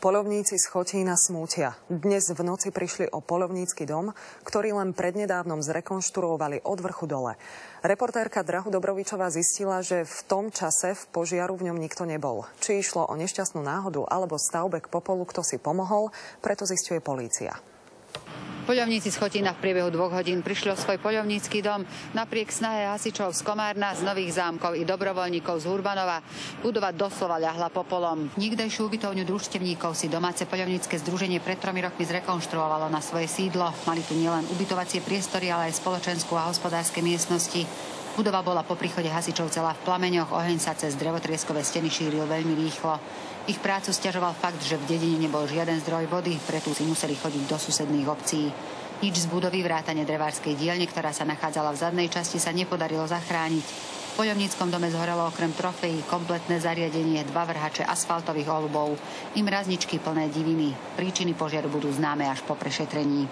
Poľovníci z Chotína smútia. Dnes v noci prišli o poľovnícky dom, ktorý len prednedávnom zrekonštruovali od vrchu dole. Reportérka Drahu Dobrovičová zistila, že v tom čase v požiaru v ňom nikto nebol. Či išlo o nešťastnú náhodu alebo stavbe k popolu, kto si pomohol, preto zisťuje polícia. Poľovníci z Chotína v priebehu 2 hodín prišli o svoj poľovnícky dom. Napriek snahe hasičov z Komárna, z Nových Zámkov i dobrovoľníkov z Hurbanova budova doslova ľahla popolom. Nikdejšiu ubytovňu družstevníkov si domáce poľovnícke združenie pred 3 rokmi zrekonštruovalo na svoje sídlo. Mali tu nielen ubytovacie priestory, ale aj spoločenskú a hospodárske miestnosti. Budova bola po príchode hasičov celá v plameňoch, oheň sa cez drevotrieskové steny šíril veľmi rýchlo. Ich prácu sťažoval fakt, že v dedine nebol žiaden zdroj vody, preto si museli chodiť do susedných obcí. Nič z budovy vrátane drevárskej dielne, ktorá sa nachádzala v zadnej časti, sa nepodarilo zachrániť. V poľovníckom dome zhorelo okrem trofejí kompletné zariadenie, 2 vrhače asfaltových olubov i mrazničky plné diviny. Príčiny požiaru budú známe až po prešetrení.